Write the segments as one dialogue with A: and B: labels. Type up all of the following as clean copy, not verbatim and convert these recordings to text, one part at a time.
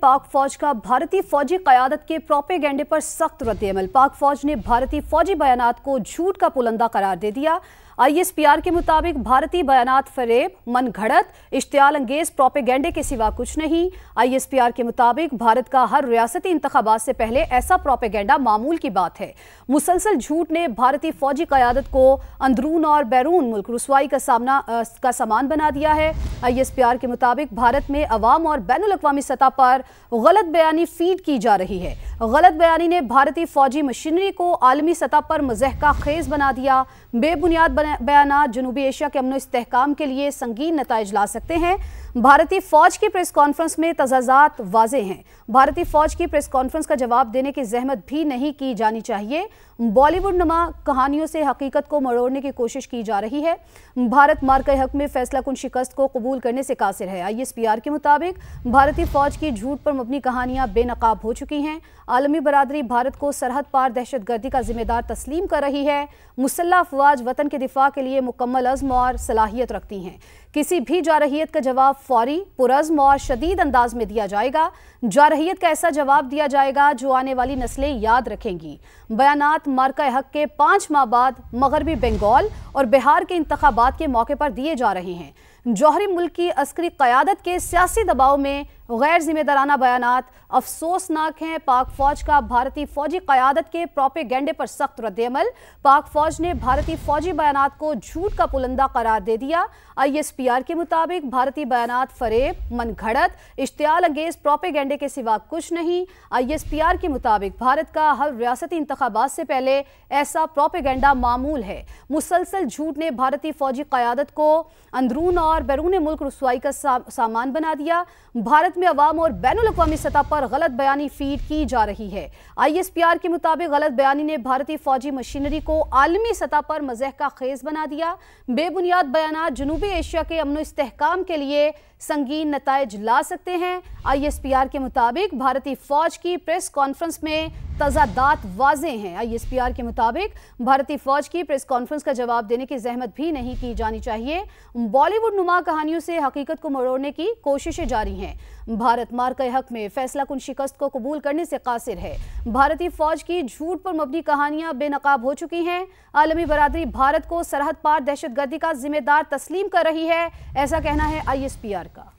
A: पाक फौज का भारतीय फौजी क़यादत के प्रोपेगेंडे पर सख्त रद्द-ए-अमल। पाक फौज ने भारतीय फौजी बयानात को झूठ का पुलंदा करार दे दिया। ISPR के मुताबिक भारतीय बयानात फरेब, मनगढ़ंत, इश्तियाल अंगेज प्रोपेगेंडे के सिवा कुछ नहीं। ISPR के मुताबिक भारत का हर रियासती इंतखाबात से पहले ऐसा प्रोपेगेंडा मामूल की बात है। मुसलसल झूठ ने भारतीय फौजी क़यादत को अंदरून और बैरून मुल्क रुसवाई का सामान बना दिया है। ISPR के मुताबिक भारत में अवाम और बैनुल अक़वामी सतह पर गलत बयानी फीड की जा रही है। गलत बयानी ने भारतीय फौजी मशीनरी को आलमी सतह पर मज़हका खेज बना दिया। बेबुनियाद बयानात जनूबी एशिया के अमन इस्तेहकाम के लिए संगीन नताइज ला सकते हैं। भारतीय फौज की प्रेस कॉन्फ्रेंस में तजाज़ात वाज़ेह हैं। भारतीय फौज की प्रेस कॉन्फ्रेंस का जवाब देने की जहमत भी नहीं की जानी चाहिए। बॉलीवुड नुमा कहानियों से हकीकत को मरोड़ने की कोशिश की जा रही है। भारत मार्के हक में फैसला कुन शिकस्त को कबूल करने से कासिर है। ISPR के मुताबिक भारतीय फौज की झूठ पर मबनी कहानियां बेनकाब हो चुकी हैं। आलमी बरादरी भारत को सरहद पार दहशतगर्दी का जिम्मेदार तस्लीम कर रही है। मुसल्लह अफवाज वतन के दिफा के लिए मुकम्मल अज़्म और सलाहियत रखती हैं। किसी भी जारहियत का जवाब फौरी, पुरज़्म और शदीद अंदाज में दिया जाएगा। जारहियत का ऐसा जवाब दिया जाएगा जो आने वाली नस्लें याद रखेंगी। बयानात मार्का हक के 5 माह बाद मगरबी बंगाल और बिहार के इंतखाबात के मौके पर दिए जा रहे हैं। जौहरी मुल्क की अस्करी क़यादत के सियासी दबाव में गैर जिम्मेदाराना बयानात अफसोसनाक हैं। पाक फौज का भारतीय फौजी क़यादत के प्रोपेगेंडे पर सख्त रद्द-ए-अमल। पाक फौज ने भारतीय फौजी बयानात को झूठ का पुलंदा करार दे दिया। ISPR के मुताबिक भारतीय बयानात फरेब, मनगढ़ंत, इश्तियाल अंगेज प्रोपेगेंडे के सिवा कुछ नहीं। ISPR के मुताबिक भारत का हर रियासती इंतखाबात से पहले ऐसा प्रोपेगेंडा मामूल है। मुसलसल झूठ ने भारतीय फौजी क़यादत को अंदरून और बैरून मुल्क रुसवाई का सामान बना दिया। भारत में अवाम और बैनुल अक़वामी सतह पर गलत बयानी फीड की जा रही है। ISPR के मुताबिक गलत बयानी ने भारतीय फौजी मशीनरी को आलमी सतह पर मज़हका खेज बना दिया। बेबुनियाद बयानात जनूबी एशिया के अमन इस्तेहकाम के लिए संगीन नताइज ला सकते हैं। ISPR के मुताबिक भारतीय फौज की प्रेस कॉन्फ्रेंस में तजादात वाज़ेह हैं। ISPR के मुताबिक भारतीय फौज की प्रेस कॉन्फ्रेंस का जवाब देने की जहमत भी नहीं की जानी चाहिए। बॉलीवुड नुमा कहानियों से हकीकत को मरोड़ने की कोशिशें जारी हैं। भारत मार्के हक में फैसला कुन शिकस्त को कबूल करने से कासिर है। भारतीय फौज की झूठ पर मबनी कहानियां बेनकाब हो चुकी हैं। आलमी बरादरी भारत को सरहद पार दहशतगर्दी का जिम्मेदार तस्लीम कर रही है, ऐसा कहना है ISPR का।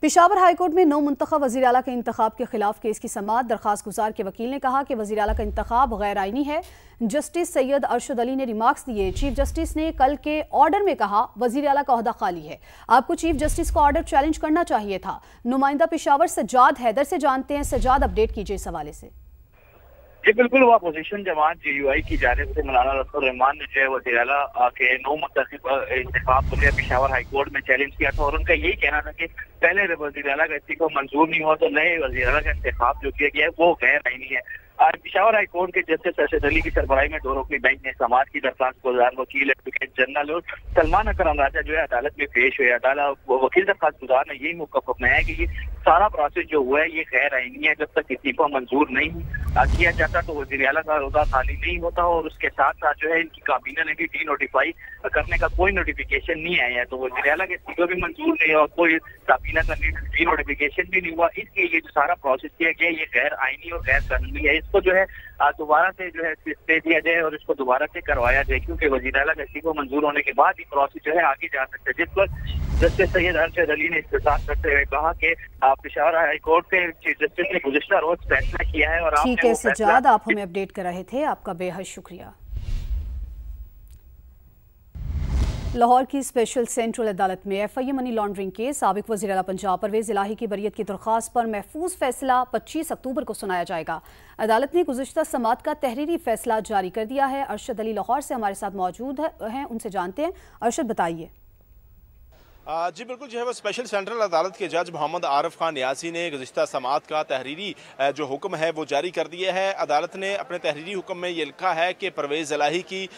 A: पेशावर हाईकोर्ट में 9 मुंतखब वज़ीर आला के इंतखाब के खिलाफ केस की समाअत। दरख्वास्त गुजार के वकील ने कहा कि वज़ीर आला का इंतखाब गैर आइनी है। जस्टिस सैयद अरशद अली ने रिमार्क्स दिए। चीफ जस्टिस ने कल के ऑर्डर में कहा वज़ीर आला का ओहदा खाली है। आपको चीफ जस्टिस का ऑर्डर चैलेंज करना चाहिए था। नुमाइंदा पेशावर सज्जाद हैदर से जानते हैं। सज्जाद, अपडेट कीजिए इस हवाले से।
B: जी बिल्कुल, वो अपोजिशन जमात JUI की जानिब से मौलाना रसूल रहमान ने जो है वज़ीर आला के 9 मुंतखब इंतखाब को पेशावर हाई कोर्ट में चैलेंज किया था और उनका यही कहना था कि पहले वज़ीर आला का इस्तीफा मंजूर नहीं हुआ तो नए वज़ीर आला का इंतखाब जो किया गया है वो गैर आइनी है। आज पेशावर हाई कोर्ट के जस्टिस अरशद अली की सरबराही में 2 रुकनी बेंच ने समाअत की दरख्वास्त गुजार वकील एडवोकेट जनरल और सलमान अकरम राजा जो है अदालत में पेश हुए। वकील दरख्वास्त गुजार ने यही मौक़िफ़ अपनाया है कि ये सारा प्रोसेस जो हुआ है ये गैर आइनी है। जब तक इस्तीफा मंजूर नहीं किया जाता तो वज़ीर आला का ओहदा खाली नहीं होता और उसके साथ साथ जो है इनकी काबीना ने भी डी नोटिफाई करने का कोई नोटिफिकेशन नहीं आया है। तो वज़ीर आला के इस्तीफा भी मंजूर नहीं और कोई काबीना का डी नोटिफिकेशन भी नहीं हुआ, इसलिए ये जो सारा प्रोसेस किया गया ये गैर आइनी और गैर कानूनी है। इसको जो है दोबारा से जो है स्टे दिया जाए और इसको दोबारा से करवाया जाए, क्योंकि वज़ीर आला का इस्तीफा मंजूर होने के बाद ही प्रोसेस जो है आगे जा सकता है। जिस पर जस्टिस सैयद अरशद अली ने इख्तिसार करते हुए कहा कि पेशावर हाई कोर्ट के चीफ जस्टिस ने गुज़िश्ता रोज फैसला किया है और
A: ठीक है सज्जाद, आप हमें अपडेट कर रहे थे, आपका बेहद शुक्रिया। लाहौर की स्पेशल सेंट्रल अदालत में FIA मनी लॉन्ड्रिंग के साबिक वज़ीर आला पंजाब परवेज़ इलाही की बरियत की दरख्वास्त पर महफूज फैसला 25 अक्टूबर को सुनाया जाएगा। अदालत ने गुज़िश्ता समाअत का तहरीरी फैसला जारी कर दिया है। अरशद अली लाहौर से हमारे साथ मौजूद हैं, उनसे जानते हैं। अरशद, बताइए।
C: जी बिल्कुल, जो है वो स्पेशल सेंट्रल अदालत के जज मोहम्मद आरिफ खान नियासी ने गुज़िश्ता समाअत का तहरीरी जो हुक्म है वो जारी कर दिया है। अदालत ने अपने तहरीरी हुक्म में ये लिखा है कि परवेज़ इलाही की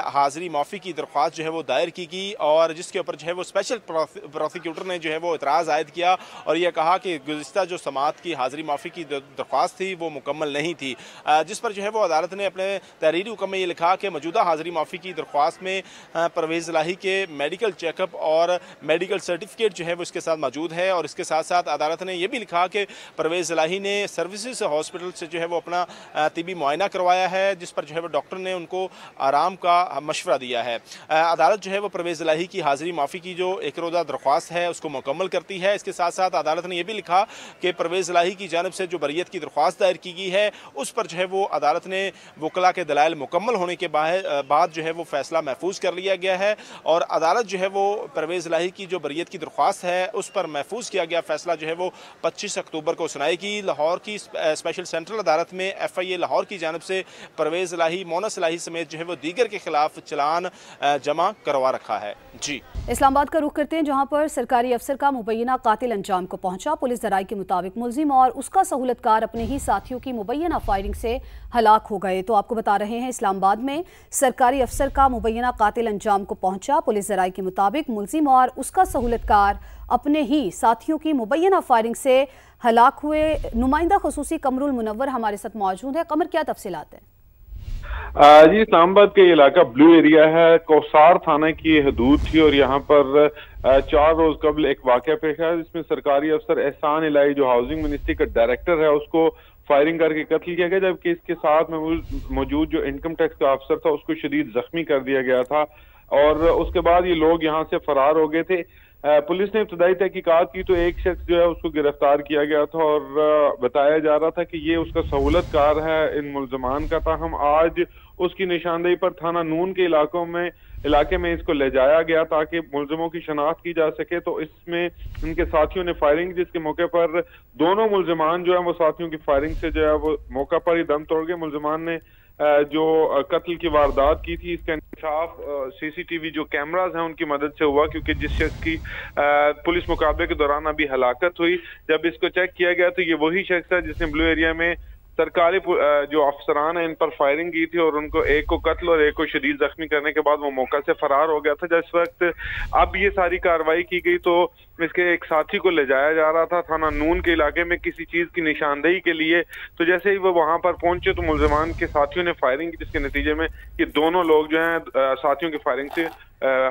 C: हाज़िरी माफ़ी की दरख्वास्त जो है वो दायर की गई और जिसके ऊपर जो है वो स्पेशल प्रोसिक्यूटर ने जो है वो इतराज़ आयद किया और यह कहा कि गुज़िश्ता जो समाअत की हाज़िरी माफ़ी की दरख्वास्त थी वो मुकम्मल नहीं थी, जिस पर जो है वो अदालत ने अपने तहरीरी हुक्म में ये लिखा कि मौजूदा हाज़िरी माफ़ी की दरख्वास्त में परवेज़ इलाही के मेडिकल चेकअप और मेडिकल सर्टिफिकेट जो है वो इसके साथ मौजूद है। और इसके साथ साथ अदालत ने यह भी लिखा कि परवेज़ इलाही ने सर्विसेज हॉस्पिटल से जो है वो अपना तिबी मुआयना करवाया है, जिस पर जो है वो डॉक्टर ने उनको आराम का मशवरा दिया है। अदालत जो है वो परवेज़ इलाही की हाजिरी माफ़ी की जो एक रोज़ा दरख्वास्त है उसको मुकम्मल करती है। इसके साथ साथ अदालत ने यह भी लिखा कि परवेज़ इलाही की जानिब से जो बरियत की दरख्वास्त दायर की गई है उस पर जो है वो अदालत ने वकला के दलाइल मुकम्मल होने के बाद जो है वो फैसला महफूज कर लिया गया है। और अदालत जो है वो परवेज़ इलाही की जो बरियत की दरख्वास्त है उस पर महफूज किया गया फैसला जो है वो 25 अक्टूबर को सुनाएगी। लाहौर की स्पेशल सेंट्रल अदालत में FIA लाहौर की जानिब से परवेज़ इलाही, मोनस इलाही समेत जो है वो दीगर के खिलाफ चलान जमा करवा रखा है। जी,
A: इस्लामाबाद का रुख करते हैं, जहां पर सरकारी अफसर का मुबैना कातिल अंजाम को पहुंचा। पुलिस ज़राए के मुताबिक मुलजिम और उसका सहूलतकार अपने ही साथियों की मुबैना फायरिंग से हलाक हो गए। तो आपको बता रहे हैं, इस्लामाबाद में सरकारी अफसर का मुबैना कातिल अंजाम को पहुंचा। पुलिस ज़राए के मुताबिक मुलजिम और उसका सहूलतकार अपने ही साथियों की मुबैना फायरिंग से हलाक हुए। नुमाइंदा खुसूसी कमरुल मुनव्वर हमारे साथ मौजूद है। कमर, क्या तफसीलात हैं?
D: जी, इस्लामाबाद के इलाका ब्लू एरिया है, कौसार थाना की हदूद थी और यहाँ पर 4 रोज कबल एक वाकया पेश आया जिसमें सरकारी अफसर एहसान इलाही जो हाउसिंग मिनिस्ट्री का डायरेक्टर है उसको फायरिंग करके कत्ल किया गया, जबकि इसके साथ में मौजूद जो इनकम टैक्स का अफसर था उसको शदीद जख्मी कर दिया गया था। और उसके बाद ये लोग यहाँ से फरार हो गए थे। पुलिस ने इब्तदाई तहकीकात की तो एक शख्स जो है उसको गिरफ्तार किया गया था और बताया जा रहा था कि ये उसका सहूलतकार है इन मुल्जमान का था। हम आज उसकी निशानदेही पर थाना नून के इलाके में इसको ले जाया गया ताकि मुल्जिमों की शनाख्त की जा सके। तो इसमें इनके साथियों ने फायरिंग, जिसके मौके पर दोनों मुल्जिमान जो है वो साथियों की फायरिंग से जो है वो मौका पर ही दम तोड़ गए। मुल्जिमान ने जो कत्ल की वारदात की थी इसका इंकशाफ CCTV जो कैमराज हैं उनकी मदद से हुआ, क्योंकि जिस शख्स की पुलिस मुकाबले के दौरान अभी हलाकत हुई, जब इसको चेक किया गया तो ये वही शख्स है जिसने ब्लू एरिया में सरकारी जो अफसरान है इन पर फायरिंग की थी और उनको एक को कत्ल और एक को शदीद जख्मी करने के बाद वो मौका से फरार हो गया था। जिस वक्त अब ये सारी कार्रवाई की गई तो इसके एक साथी को ले जाया जा रहा था थाना नून के इलाके में किसी चीज की निशानदेही के लिए। तो जैसे ही वो वहां पर पहुंचे तो मुल्जिमान के साथियों ने फायरिंग की, जिसके नतीजे में ये दोनों लोग जो हैं साथियों की फायरिंग से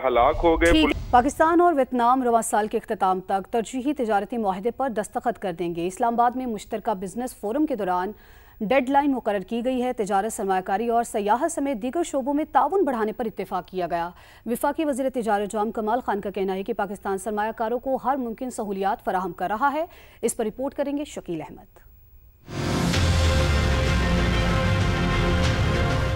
D: हलाक हो गए।
A: पाकिस्तान और वियतनाम रवां साल के इख्तिताम तक तरजीही तिजारती मुआहदे पर दस्तखत कर देंगे। इस्लामाबाद में मुश्तरका बिजनेस फोरम के दौरान डेडलाइन मुकर्रर की गई है। तिजारत, सरमायाकारी और सयाहत समेत दीगर शोबों में ताउन बढ़ाने पर इत्तेफाक किया गया। वफाकी वज़ीर तिजारत जाम कमाल खान का कहना है कि पाकिस्तान सरमायाकारों को हर मुमकिन सहूलियात फराहम कर रहा है। इस पर रिपोर्ट करेंगे शकील अहमद।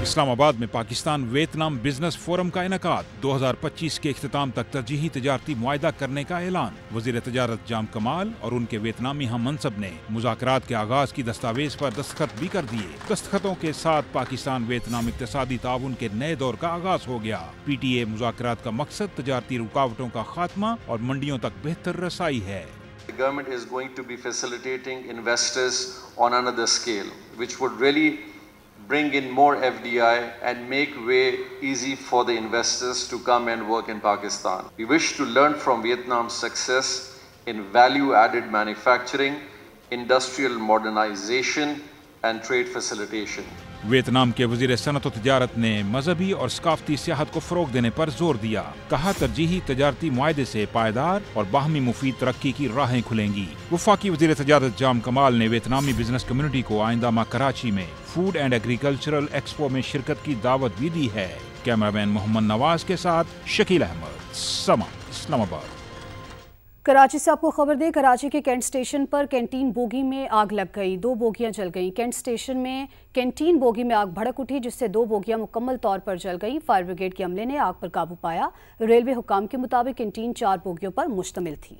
E: इस्लामाबाद में पाकिस्तान वियतनाम बिजनेस फोरम का इनेकाद, 2025 के इख्तिताम तक तरजीही तिजारती मुआहदा करने का ऐलान। वज़ीर तिजारत जाम कमाल और उनके वियतनामी हम मनसब ने मुज़ाकरात के आगाज की दस्तावेज पर दस्तखत भी कर दिए। दस्तखतों के साथ पाकिस्तान वियतनाम इक्तिसादी ताउन के नए दौर का आगाज हो गया। PTA मुज़ाकरात का मकसद तिजारती रुकावटों का खात्मा और मंडियों तक बेहतर रसाई है।
F: The government is going to be facilitating investors on another scale, which would really bring in more FDI and make way easy for the investors to come and work in Pakistan. We wish to learn from Vietnam's success in value-added manufacturing, industrial modernization and trade facilitation.
E: Vietnam के वजीर सनत और तिजारत ने मजहबी और सकाफती सियाहत को फरोग देने पर जोर दिया। कहा, तरजीही तजारती मुआहदे से पायदार और बाहमी मुफीद तरक्की की राहें खुलेंगी। वफाकी वजीर तजारत जाम कमाल ने वियतनामी बिजनेस कम्युनिटी को आइंदा माह कराची में फूड एंड एग्रीकल्चरल एक्सपो में शिरकत की दावत भी दी है। कैमरामैन मोहम्मद नवाज के साथ शकील अहमद, समा, इस्लामाबाद।
A: कराची से आपको खबर दें, कराची के कैंट स्टेशन पर कैंटीन बोगी में आग लग गई। 2 बोगियां जल गईं। कैंट स्टेशन में कैंटीन बोगी में आग भड़क उठी, जिससे 2 बोगियां मुकम्मल तौर पर जल गईं। फायर ब्रिगेड के अमले ने आग पर काबू पाया। रेलवे हुकाम के मुताबिक कैंटीन 4 बोगियों पर मुश्तमिल थी।